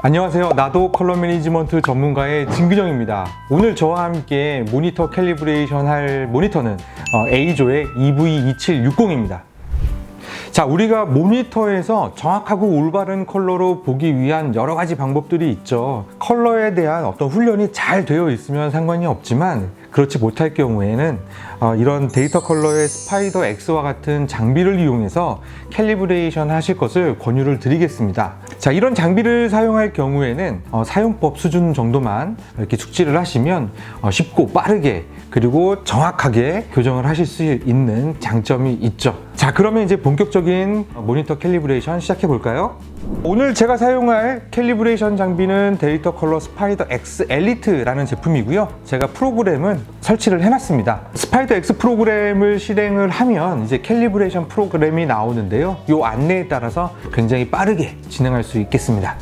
안녕하세요. 나도 컬러 매니지먼트 전문가의 진근영입니다. 오늘 저와 함께 모니터 캘리브레이션 할 모니터는 에이조의 EV2760입니다. 자, 우리가 모니터에서 정확하고 올바른 컬러로 보기 위한 여러 가지 방법들이 있죠. 컬러에 대한 어떤 훈련이 잘 되어 있으면 상관이 없지만 그렇지 못할 경우에는 이런 데이터 컬러의 스파이더 X와 같은 장비를 이용해서 캘리브레이션 하실 것을 권유를 드리겠습니다. 자, 이런 장비를 사용할 경우에는 사용법 수준 정도만 이렇게 숙지를 하시면 쉽고 빠르게 그리고 정확하게 교정을 하실 수 있는 장점이 있죠. 자, 그러면 이제 본격적인 모니터 캘리브레이션 시작해 볼까요? 오늘 제가 사용할 캘리브레이션 장비는 데이터 컬러 스파이더 X 엘리트라는 제품이고요. 제가 프로그램은 설치를 해놨습니다. 스파이더 X 프로그램을 실행을 하면 이제 캘리브레이션 프로그램이 나오는데요. 이 안내에 따라서 굉장히 빠르게 진행할 수 있겠습니다.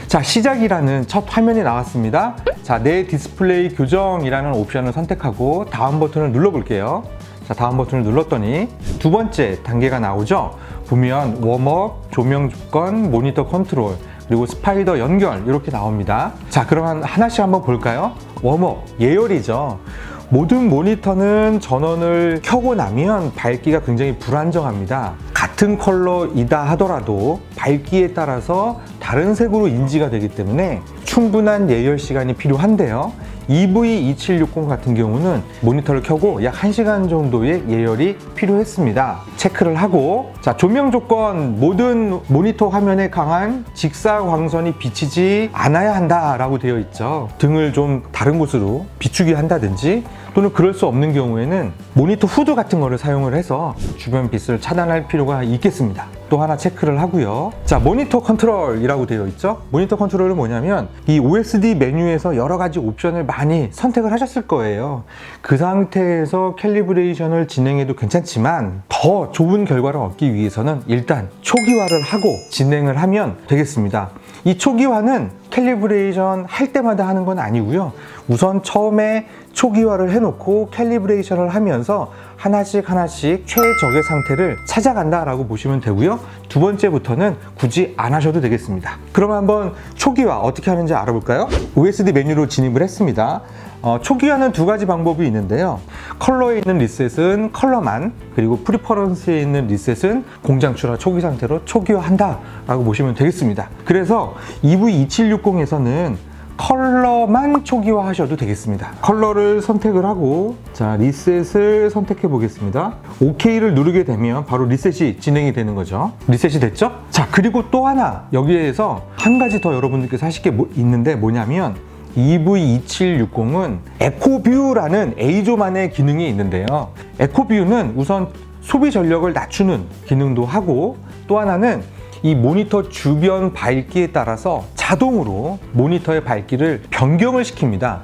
자, 시작이라는 첫 화면이 나왔습니다. 자, 내 디스플레이 교정이라는 옵션을 선택하고 다음 버튼을 눌러볼게요. 자, 다음 버튼을 눌렀더니 두 번째 단계가 나오죠. 보면 웜업, 조명 조건, 모니터 컨트롤, 그리고 스파이더 연결 이렇게 나옵니다. 자, 그럼 하나씩 한번 볼까요? 웜업, 예열이죠. 모든 모니터는 전원을 켜고 나면 밝기가 굉장히 불안정합니다. 같은 컬러이다 하더라도 밝기에 따라서 다른 색으로 인지가 되기 때문에 충분한 예열 시간이 필요한데요. EV2760 같은 경우는 모니터를 켜고 약 1시간 정도의 예열이 필요했습니다. 체크를 하고, 자, 조명 조건, 모든 모니터 화면에 강한 직사 광선이 비치지 않아야 한다라고 되어 있죠. 등을 좀 다른 곳으로 비추게 한다든지 또는 그럴 수 없는 경우에는 모니터 후드 같은 거를 사용을 해서 주변 빛을 차단할 필요가 있겠습니다. 또 하나 체크를 하고요. 자, 모니터 컨트롤이라고 되어 있죠. 모니터 컨트롤은 뭐냐면 이 OSD 메뉴에서 여러 가지 옵션을 많이 선택을 하셨을 거예요. 그 상태에서 캘리브레이션을 진행해도 괜찮지만 더 좋은 결과를 얻기 위해서는 일단 초기화를 하고 진행을 하면 되겠습니다. 이 초기화는 캘리브레이션 할 때마다 하는 건 아니고요. 우선 처음에 초기화를 해놓고 캘리브레이션을 하면서 하나씩 최적의 상태를 찾아간다라고 보시면 되고요. 두 번째부터는 굳이 안 하셔도 되겠습니다. 그럼 한번 초기화 어떻게 하는지 알아볼까요? OSD 메뉴로 진입을 했습니다. 초기화는 두 가지 방법이 있는데요. 컬러에 있는 리셋은 컬러만, 그리고 프리퍼런스에 있는 리셋은 공장 출하 초기 상태로 초기화한다 라고 보시면 되겠습니다. 그래서 EV2760에서는 컬러만 초기화 하셔도 되겠습니다. 컬러를 선택을 하고, 자, 리셋을 선택해 보겠습니다. OK를 누르게 되면 바로 리셋이 진행이 되는 거죠. 리셋이 됐죠? 자, 그리고 또 하나 여기에서 한 가지 더 여러분들께서 하실 게 있는데 뭐냐면 EV2760은 에코뷰라는 에이조만의 기능이 있는데요. 에코뷰는 우선 소비 전력을 낮추는 기능도 하고, 또 하나는 이 모니터 주변 밝기에 따라서 자동으로 모니터의 밝기를 변경을 시킵니다.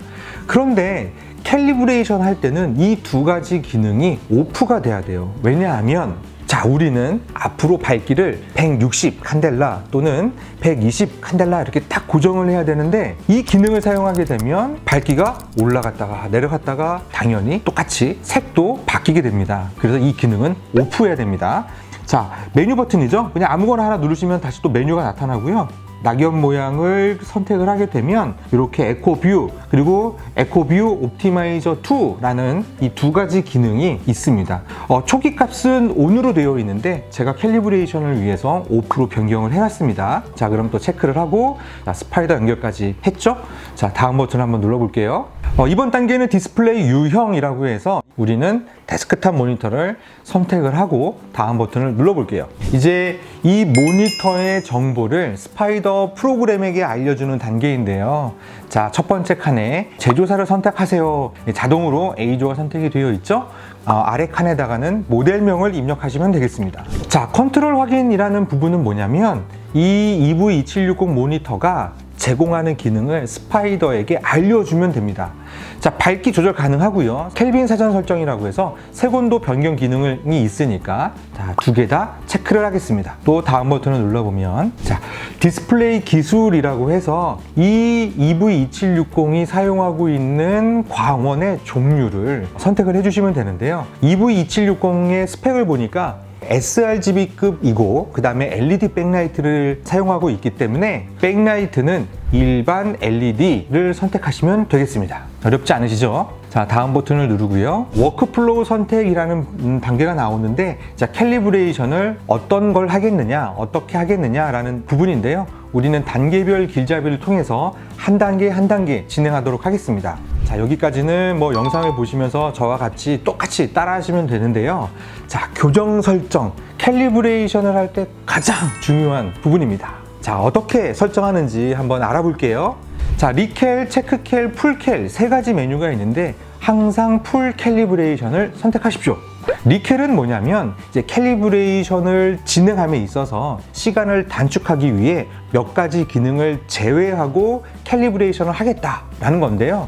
그런데 캘리브레이션 할 때는 이 두 가지 기능이 오프가 돼야 돼요. 왜냐하면 자, 우리는 앞으로 밝기를 160 칸델라 또는 120 칸델라 이렇게 딱 고정을 해야 되는데 이 기능을 사용하게 되면 밝기가 올라갔다가 내려갔다가 당연히 똑같이 색도 바뀌게 됩니다. 그래서 이 기능은 오프해야 됩니다. 자, 메뉴 버튼이죠. 그냥 아무거나 하나 누르시면 다시 또 메뉴가 나타나고요. 낙엽 모양을 선택을 하게 되면 이렇게 에코뷰 그리고 에코뷰 옵티마이저 2라는 이 두 가지 기능이 있습니다. 초기 값은 ON으로 되어 있는데 제가 캘리브레이션을 위해서 오프로 변경을 해놨습니다. 자, 그럼 또 체크를 하고, 자, 스파이더 연결까지 했죠. 자, 다음 버튼 한번 눌러볼게요. 이번 단계는 디스플레이 유형이라고 해서 우리는 데스크탑 모니터를 선택을 하고 다음 버튼을 눌러볼게요. 이제 이 모니터의 정보를 스파이더 프로그램에게 알려주는 단계인데요. 자, 첫 번째 칸에 제조사를 선택하세요. 자동으로 에이조가 선택이 되어 있죠. 아래 칸에다가는 모델명을 입력하시면 되겠습니다. 자, 컨트롤 확인이라는 부분은 뭐냐면 이 EV2760 모니터가 제공하는 기능을 스파이더에게 알려주면 됩니다. 자, 밝기 조절 가능하고요. 켈빈 사전 설정이라고 해서 색온도 변경 기능이 있으니까 자, 두 개 다 체크를 하겠습니다. 또 다음 버튼을 눌러보면 자, 디스플레이 기술이라고 해서 이 EV2760이 사용하고 있는 광원의 종류를 선택을 해주시면 되는데요. EV2760의 스펙을 보니까 sRGB급이고 그 다음에 LED 백라이트를 사용하고 있기 때문에 백라이트는 일반 LED를 선택하시면 되겠습니다. 어렵지 않으시죠? 자, 다음 버튼을 누르고요. 워크플로우 선택이라는 단계가 나오는데, 자, 캘리브레이션을 어떤 걸 하겠느냐, 어떻게 하겠느냐라는 부분인데요. 우리는 단계별 길잡이를 통해서 한 단계 한 단계 진행하도록 하겠습니다. 자, 여기까지는 뭐 영상을 보시면서 저와 같이 똑같이 따라 하시면 되는데요. 자, 교정 설정, 캘리브레이션을 할 때 가장 중요한 부분입니다. 자, 어떻게 설정하는지 한번 알아볼게요. 자, 리캘, 체크캘, 풀캘 세 가지 메뉴가 있는데 항상 풀 캘리브레이션을 선택하십시오. 리캘은 뭐냐면 이제 캘리브레이션을 진행함에 있어서 시간을 단축하기 위해 몇 가지 기능을 제외하고 캘리브레이션을 하겠다라는 건데요.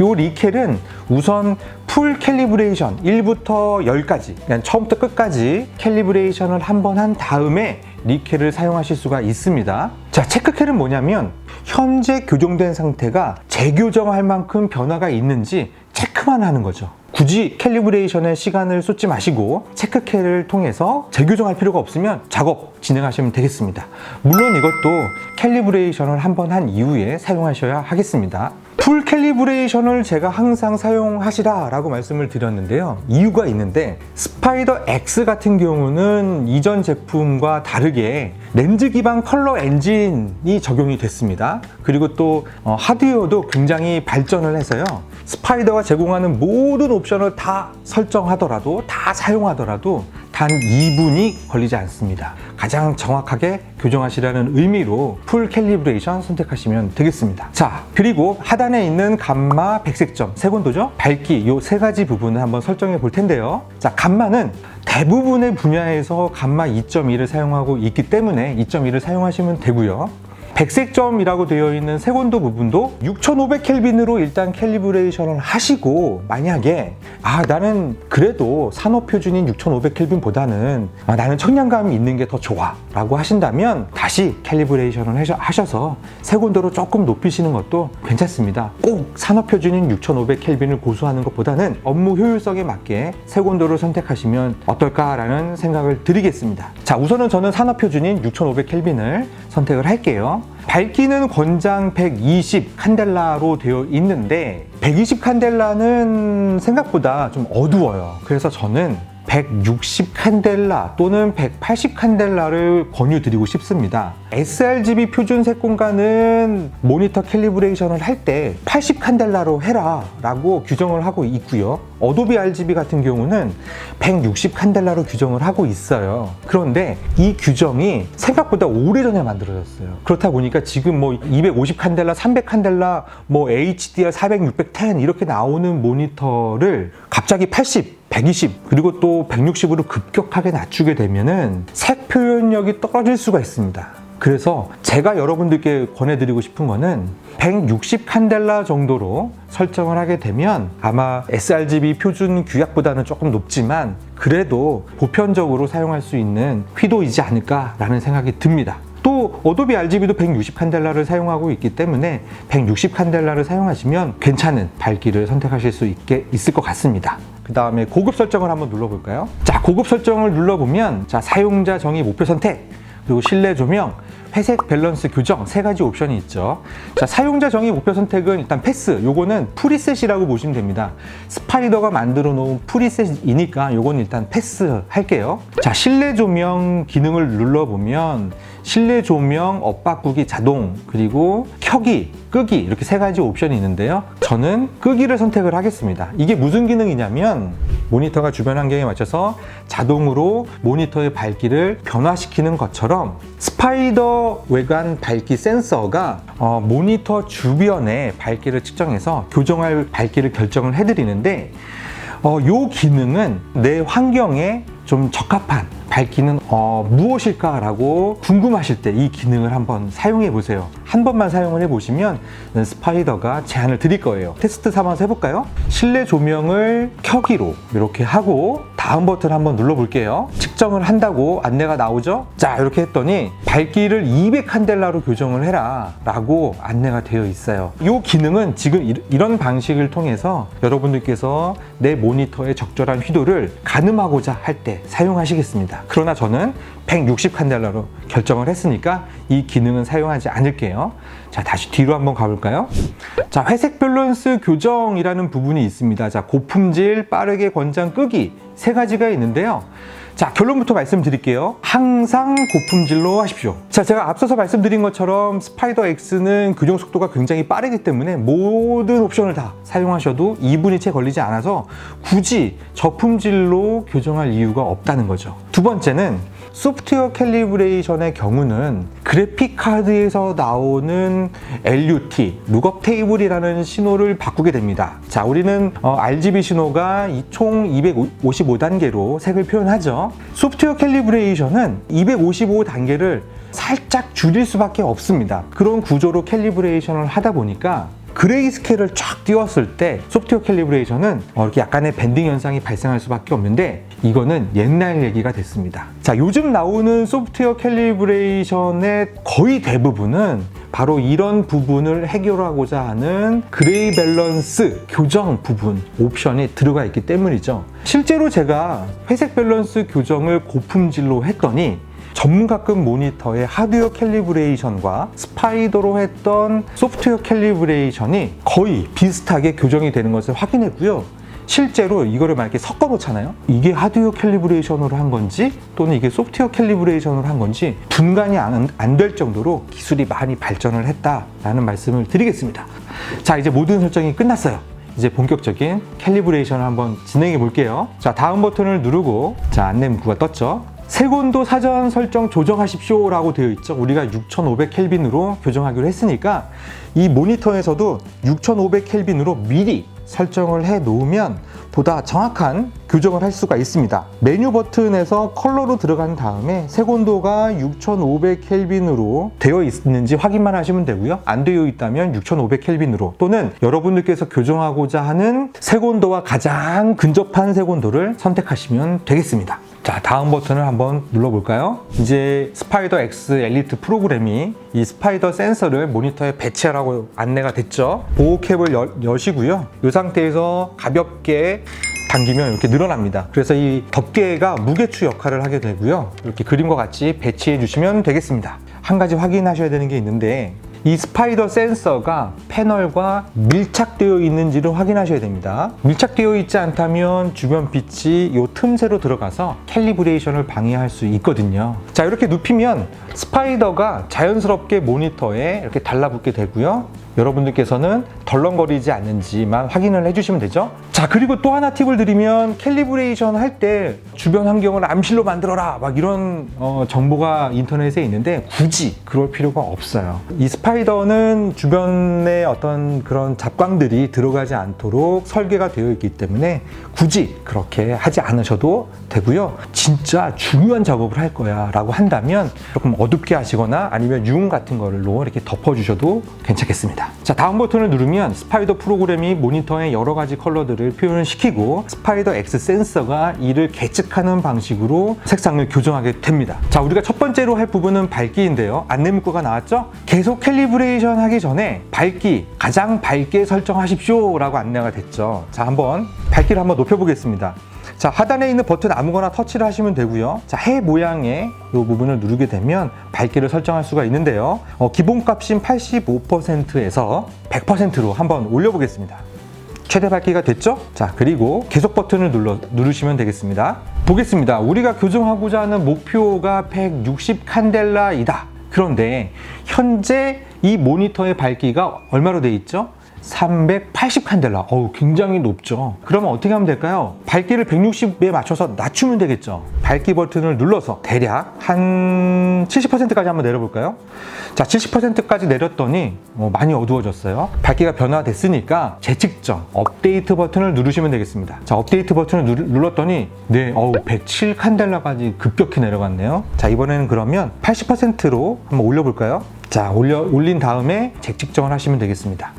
요 리캘은 우선 풀 캘리브레이션 1부터 10까지 그냥 처음부터 끝까지 캘리브레이션을 한번 한 다음에 리캘을 사용하실 수가 있습니다. 자, 체크캘은 뭐냐면 현재 교정된 상태가 재교정할 만큼 변화가 있는지 체크만 하는 거죠. 굳이 캘리브레이션에 시간을 쏟지 마시고 체크캘을 통해서 재교정할 필요가 없으면 작업 진행하시면 되겠습니다. 물론 이것도 캘리브레이션을 한번 한 이후에 사용하셔야 하겠습니다. 풀 캘리브레이션을 제가 항상 사용하시라 라고 말씀을 드렸는데요. 이유가 있는데 스파이더 X 같은 경우는 이전 제품과 다르게 렌즈 기반 컬러 엔진이 적용이 됐습니다. 그리고 또 하드웨어도 굉장히 발전을 해서요. 스파이더가 제공하는 모든 옵션을 다 설정하더라도 다 사용하더라도 단 2분이 걸리지 않습니다. 가장 정확하게 교정하시라는 의미로 풀 캘리브레이션 선택하시면 되겠습니다. 자, 그리고 하단에 있는 감마, 백색점, 색온도죠? 밝기 요 세 가지 부분을 한번 설정해 볼 텐데요. 자, 감마는 대부분의 분야에서 감마 2.2를 사용하고 있기 때문에 2.2를 사용하시면 되고요. 백색점이라고 되어 있는 색온도 부분도 6500켈빈으로 일단 캘리브레이션을 하시고, 만약에 나는 그래도 산업표준인 6500켈빈보다는 나는 청량감이 있는 게 더 좋아 라고 하신다면 다시 캘리브레이션을 하셔서 색온도를 조금 높이시는 것도 괜찮습니다. 꼭 산업표준인 6500켈빈을 고수하는 것보다는 업무 효율성에 맞게 색온도를 선택하시면 어떨까라는 생각을 드리겠습니다. 자, 우선은 저는 산업표준인 6500켈빈을 선택을 할게요. 밝기는 권장 120 칸델라로 되어 있는데 120 칸델라는 생각보다 좀 어두워요. 그래서 저는 160 칸델라 또는 180 칸델라를 권유드리고 싶습니다. sRGB 표준 색공간은 모니터 캘리브레이션을 할 때 80 칸델라로 해라 라고 규정을 하고 있고요. 어도비 RGB 같은 경우는 160 칸델라로 규정을 하고 있어요. 그런데 이 규정이 생각보다 오래전에 만들어졌어요. 그렇다 보니까 지금 뭐 250 칸델라, 300 칸델라, 뭐 HDR 400, 610 이렇게 나오는 모니터를 갑자기 80, 120 그리고 또 160으로 급격하게 낮추게 되면은 색 표현력이 떨어질 수가 있습니다. 그래서 제가 여러분들께 권해드리고 싶은 거는 160 칸델라 정도로 설정을 하게 되면 아마 sRGB 표준 규약보다는 조금 높지만 그래도 보편적으로 사용할 수 있는 휘도이지 않을까라는 생각이 듭니다. 또 어도비 RGB도 160 칸델라를 사용하고 있기 때문에 160 칸델라를 사용하시면 괜찮은 밝기를 선택하실 수 있을 것 같습니다. 그 다음에 고급 설정을 한번 눌러볼까요? 자, 고급 설정을 눌러보면 자, 사용자 정의 목표 선택, 그리고 실내 조명, 회색 밸런스 교정 세 가지 옵션이 있죠. 자, 사용자 정의 목표 선택은 일단 패스, 요거는 프리셋이라고 보시면 됩니다. 스파이더가 만들어 놓은 프리셋이니까 요거는 일단 패스 할게요. 자, 실내 조명 기능을 눌러보면 실내 조명 업 바꾸기 자동, 그리고 켜기, 끄기 이렇게 세 가지 옵션이 있는데요. 저는 끄기를 선택을 하겠습니다. 이게 무슨 기능이냐면 모니터가 주변 환경에 맞춰서 자동으로 모니터의 밝기를 변화시키는 것처럼 스파이더 외관 밝기 센서가 모니터 주변의 밝기를 측정해서 교정할 밝기를 결정을 해드리는데 이 기능은 내 환경에 좀 적합한 밝기는 무엇일까라고 궁금하실 때 이 기능을 한번 사용해 보세요. 한 번만 사용을 해보시면 스파이더가 제안을 드릴 거예요. 테스트 삼아서 해볼까요? 실내 조명을 켜기로 이렇게 하고 다음 버튼 한번 눌러볼게요. 측정을 한다고 안내가 나오죠? 자, 이렇게 했더니 밝기를 200칸델라로 교정을 해라 라고 안내가 되어 있어요. 이 기능은 지금 이런 방식을 통해서 여러분들께서 내 모니터의 적절한 휘도를 가늠하고자 할 때 사용하시겠습니다. 그러나 저는 160칸델라로 결정을 했으니까 이 기능은 사용하지 않을게요. 자, 다시 뒤로 한번 가볼까요? 자, 회색 밸런스 교정이라는 부분이 있습니다. 자, 고품질, 빠르게 권장 끄기 세 가지가 있는데요. 자, 결론부터 말씀드릴게요. 항상 고품질로 하십시오. 자, 제가 앞서서 말씀드린 것처럼 스파이더 X는 교정 속도가 굉장히 빠르기 때문에 모든 옵션을 다 사용하셔도 2분이 채 걸리지 않아서 굳이 저품질로 교정할 이유가 없다는 거죠. 두 번째는 소프트웨어 캘리브레이션의 경우는 그래픽 카드에서 나오는 LUT, 룩업 테이블이라는 신호를 바꾸게 됩니다. 자, 우리는 RGB 신호가 총 255단계로 색을 표현하죠. 소프트웨어 캘리브레이션은 255단계를 살짝 줄일 수밖에 없습니다. 그런 구조로 캘리브레이션을 하다 보니까 그레이스케일을 쫙 띄웠을 때 소프트웨어 캘리브레이션은 이렇게 약간의 밴딩 현상이 발생할 수밖에 없는데 이거는 옛날 얘기가 됐습니다. 자, 요즘 나오는 소프트웨어 캘리브레이션의 거의 대부분은 바로 이런 부분을 해결하고자 하는 그레이 밸런스 교정 부분 옵션이 들어가 있기 때문이죠. 실제로 제가 회색 밸런스 교정을 고품질로 했더니 전문가급 모니터의 하드웨어 캘리브레이션과 스파이더로 했던 소프트웨어 캘리브레이션이 거의 비슷하게 교정이 되는 것을 확인했고요. 실제로 이거를 만약에 섞어 놓잖아요. 이게 하드웨어 캘리브레이션으로 한 건지 또는 이게 소프트웨어 캘리브레이션으로 한 건지 분간이 안 될 정도로 기술이 많이 발전을 했다라는 말씀을 드리겠습니다. 자, 이제 모든 설정이 끝났어요. 이제 본격적인 캘리브레이션을 한번 진행해 볼게요. 자, 다음 버튼을 누르고 자, 안내 문구가 떴죠. 색온도 사전 설정 조정하십시오 라고 되어 있죠. 우리가 6500켈빈으로 교정하기로 했으니까 이 모니터에서도 6500켈빈으로 미리 설정을 해 놓으면 보다 정확한 교정을 할 수가 있습니다. 메뉴 버튼에서 컬러로 들어간 다음에 색온도가 6500켈빈으로 되어 있는지 확인만 하시면 되고요. 안 되어 있다면 6500켈빈으로 또는 여러분들께서 교정하고자 하는 색온도와 가장 근접한 색온도를 선택하시면 되겠습니다. 자, 다음 버튼을 한번 눌러볼까요? 이제 스파이더 X 엘리트 프로그램이 이 스파이더 센서를 모니터에 배치하라고 안내가 됐죠. 보호 캡을 여시고요. 이 상태에서 가볍게 당기면 이렇게 늘어납니다. 그래서 이 덮개가 무게추 역할을 하게 되고요. 이렇게 그림과 같이 배치해 주시면 되겠습니다. 한 가지 확인하셔야 되는 게 있는데 이 스파이더 센서가 패널과 밀착되어 있는지를 확인하셔야 됩니다. 밀착되어 있지 않다면 주변 빛이 이 틈새로 들어가서 캘리브레이션을 방해할 수 있거든요. 자, 이렇게 눕히면 스파이더가 자연스럽게 모니터에 이렇게 달라붙게 되고요. 여러분들께서는 덜렁거리지 않는지만 확인을 해주시면 되죠. 자, 그리고 또 하나 팁을 드리면 캘리브레이션 할 때 주변 환경을 암실로 만들어라 막 이런 정보가 인터넷에 있는데 굳이 그럴 필요가 없어요. 이 스파이더는 주변에 어떤 그런 잡광들이 들어가지 않도록 설계가 되어 있기 때문에 굳이 그렇게 하지 않으셔도 되고요. 진짜 중요한 작업을 할 거야 라고 한다면 조금 어둡게 하시거나 아니면 유흥 같은 걸로 이렇게 덮어주셔도 괜찮겠습니다. 자, 다음 버튼을 누르면 스파이더 프로그램이 모니터의 여러 가지 컬러들을 표현을 시키고 스파이더 X 센서가 이를 계측하는 방식으로 색상을 교정하게 됩니다. 자, 우리가 첫 번째로 할 부분은 밝기인데요. 안내 문구가 나왔죠? 계속 캘리브레이션 하기 전에 밝기 가장 밝게 설정하십시오 라고 안내가 됐죠. 자, 한번 밝기를 한번 높여보겠습니다. 자, 하단에 있는 버튼 아무거나 터치를 하시면 되고요. 자, 해 모양의 이 부분을 누르게 되면 밝기를 설정할 수가 있는데요. 기본값인 85%에서 100%로 한번 올려보겠습니다. 최대 밝기가 됐죠? 자, 그리고 계속 버튼을 누르시면 되겠습니다. 보겠습니다. 우리가 교정하고자 하는 목표가 160칸델라이다. 그런데 현재 이 모니터의 밝기가 얼마로 되어 있죠? 380칸델라. 굉장히 높죠. 그러면 어떻게 하면 될까요? 밝기를 160에 맞춰서 낮추면 되겠죠. 밝기 버튼을 눌러서 대략 한 70%까지 한번 내려볼까요? 자, 70%까지 내렸더니 많이 어두워졌어요. 밝기가 변화됐으니까 재측정 업데이트 버튼을 누르시면 되겠습니다. 자, 업데이트 버튼을 눌렀더니 107칸델라까지 급격히 내려갔네요. 자, 이번에는 그러면 80%로 한번 올려볼까요? 자, 올린 다음에 잭측정을 하시면 되겠습니다.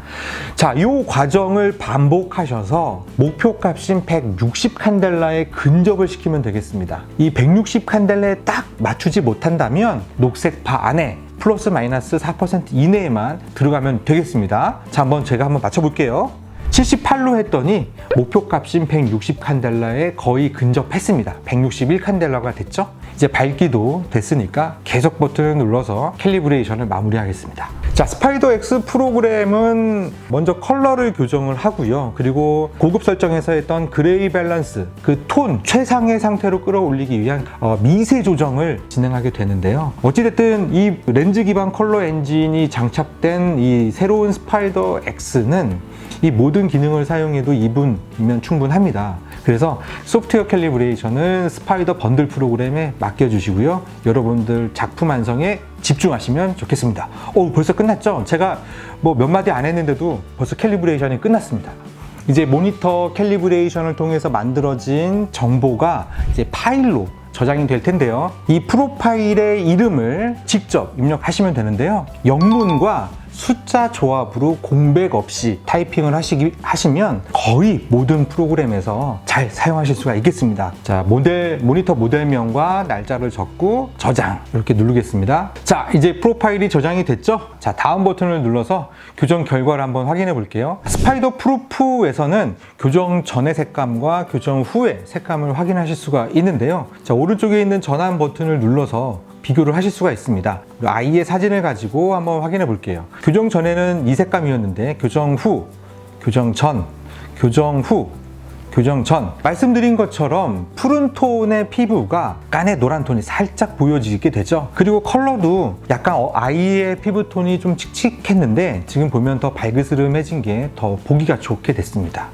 자, 이 과정을 반복하셔서 목표 값인 160 칸델라에 근접을 시키면 되겠습니다. 이 160 칸델라에 딱 맞추지 못한다면 녹색 바 안에 플러스 마이너스 4% 이내에만 들어가면 되겠습니다. 자, 제가 한번 맞춰볼게요. 78로 했더니 목표 값인 160 칸델라에 거의 근접했습니다. 161 칸델라가 됐죠? 이제 밝기도 됐으니까 계속 버튼을 눌러서 캘리브레이션을 마무리하겠습니다. 자, 스파이더 X 프로그램은 먼저 컬러를 교정을 하고요. 그리고 고급 설정에서 했던 그레이 밸런스, 그 톤 최상의 상태로 끌어올리기 위한 미세 조정을 진행하게 되는데요. 어찌됐든 이 렌즈 기반 컬러 엔진이 장착된 이 새로운 스파이더 X는 이 모든 기능을 사용해도 2분이면 충분합니다. 그래서 소프트웨어 캘리브레이션은 스파이더 번들 프로그램에 맡겨주시고요. 여러분들 작품 완성에 집중하시면 좋겠습니다. 벌써 끝났죠? 제가 몇 마디 안 했는데도 벌써 캘리브레이션이 끝났습니다. 이제 모니터 캘리브레이션을 통해서 만들어진 정보가 이제 파일로 저장이 될 텐데요. 이 프로파일의 이름을 직접 입력하시면 되는데요. 영문과 숫자 조합으로 공백 없이 타이핑을 하시면 거의 모든 프로그램에서 잘 사용하실 수가 있겠습니다. 자, 모니터 모델명과 날짜를 적고 저장 이렇게 누르겠습니다. 자, 이제 프로파일이 저장이 됐죠? 자, 다음 버튼을 눌러서 교정 결과를 한번 확인해 볼게요. 스파이더 프루프에서는 교정 전의 색감과 교정 후의 색감을 확인하실 수가 있는데요. 자, 오른쪽에 있는 전환 버튼을 눌러서 비교를 하실 수가 있습니다. 아이의 사진을 가지고 한번 확인해 볼게요. 교정 전에는 이 색감이었는데 교정 후, 교정 전, 교정 후, 교정 전, 말씀드린 것처럼 푸른 톤의 피부가 약간의 노란 톤이 살짝 보여지게 되죠. 그리고 컬러도 약간 아이의 피부톤이 좀 칙칙했는데 지금 보면 더 발그스름해진 게 더 보기가 좋게 됐습니다.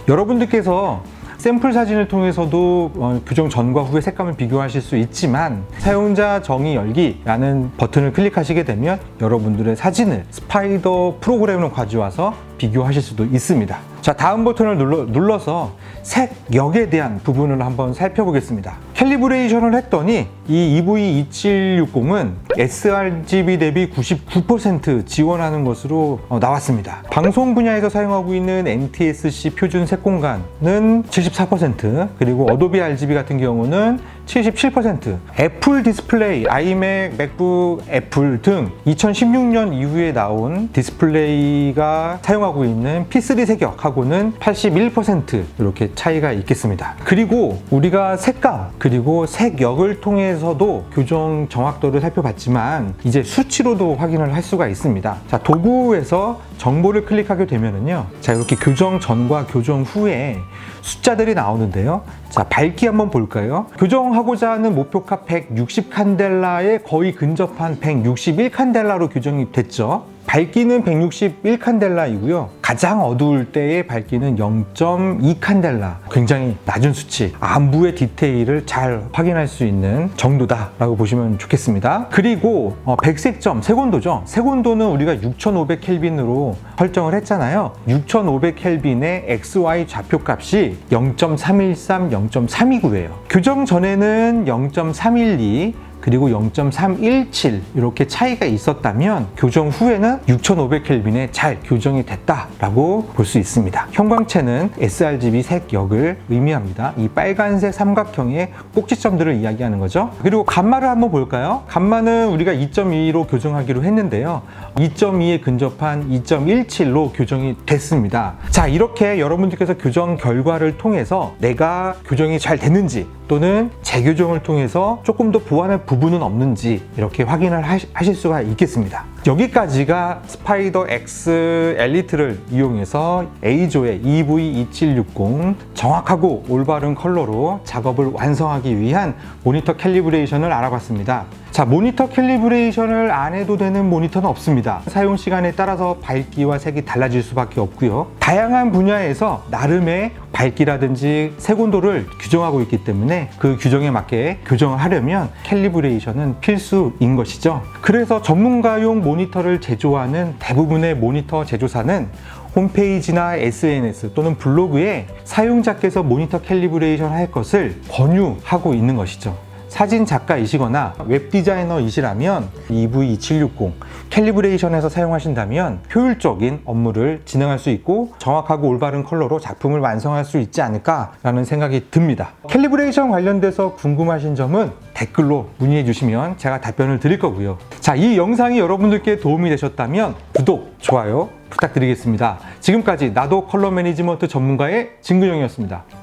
여러분들께서 샘플 사진을 통해서도 교정 전과 후의 색감을 비교하실 수 있지만 사용자 정의 열기라는 버튼을 클릭하시게 되면 여러분들의 사진을 스파이더 프로그램으로 가져와서 비교하실 수도 있습니다. 자, 다음 버튼을 눌러서 색역에 대한 부분을 한번 살펴보겠습니다. 캘리브레이션을 했더니 이 EV2760은 sRGB 대비 99% 지원하는 것으로 나왔습니다. 방송 분야에서 사용하고 있는 NTSC 표준 색공간은 74%, 그리고 어도비 RGB 같은 경우는 77%, 애플 디스플레이, 아이맥, 맥북, 애플 등 2016년 이후에 나온 디스플레이가 사용하고 있는 P3 색역하고는 81% 이렇게 차이가 있겠습니다. 그리고 우리가 색감 그리고 색역을 통해서도 교정 정확도를 살펴봤지만 이제 수치로도 확인을 할 수가 있습니다. 자, 도구에서 정보를 클릭하게 되면은요, 자, 이렇게 교정 전과 교정 후에 숫자들이 나오는데요. 자, 밝기 한번 볼까요? 교정하고자 하는 목표값 160 칸델라에 거의 근접한 161 칸델라로 교정이 됐죠. 밝기는 161 칸델라이고요. 가장 어두울 때의 밝기는 0.2 칸델라. 굉장히 낮은 수치. 안부의 디테일을 잘 확인할 수 있는 정도다라고 보시면 좋겠습니다. 그리고 백색점, 색온도죠. 색온도는 우리가 6500 켈빈으로 설정을 했잖아요. 6500 켈빈의 XY 좌표값이 0.313, 0.329예요. 교정 전에는 0.312 그리고 0.317 이렇게 차이가 있었다면 교정 후에는 6500켈빈에 잘 교정이 됐다라고 볼 수 있습니다. 형광체는 sRGB 색역을 의미합니다. 이 빨간색 삼각형의 꼭지점들을 이야기하는 거죠. 그리고 감마를 한번 볼까요? 감마는 우리가 2.2로 교정하기로 했는데요. 2.2에 근접한 2.17로 교정이 됐습니다. 자, 이렇게 여러분들께서 교정 결과를 통해서 내가 교정이 잘 됐는지 또는 재교정을 통해서 조금 더 보완할 부분은 없는지 이렇게 확인을 하실 수가 있겠습니다. 여기까지가 스파이더 X 엘리트를 이용해서 A조의 EV2760 정확하고 올바른 컬러로 작업을 완성하기 위한 모니터 캘리브레이션을 알아봤습니다. 자, 모니터 캘리브레이션을 안 해도 되는 모니터는 없습니다. 사용 시간에 따라서 밝기와 색이 달라질 수밖에 없고요. 다양한 분야에서 나름의 밝기라든지 색온도를 규정하고 있기 때문에 그 규정에 맞게 교정을 하려면 캘리브레이션은 필수인 것이죠. 그래서 전문가용 모니터를 제조하는 대부분의 모니터 제조사는 홈페이지나 SNS 또는 블로그에 사용자께서 모니터 캘리브레이션 할 것을 권유하고 있는 것이죠. 사진 작가이시거나 웹 디자이너이시라면 EV2760 캘리브레이션에서 사용하신다면 효율적인 업무를 진행할 수 있고 정확하고 올바른 컬러로 작품을 완성할 수 있지 않을까라는 생각이 듭니다. 캘리브레이션 관련돼서 궁금하신 점은 댓글로 문의해 주시면 제가 답변을 드릴 거고요. 자, 이 영상이 여러분들께 도움이 되셨다면 구독, 좋아요 부탁드리겠습니다. 지금까지 나도 컬러 매니지먼트 전문가의 진근영이었습니다.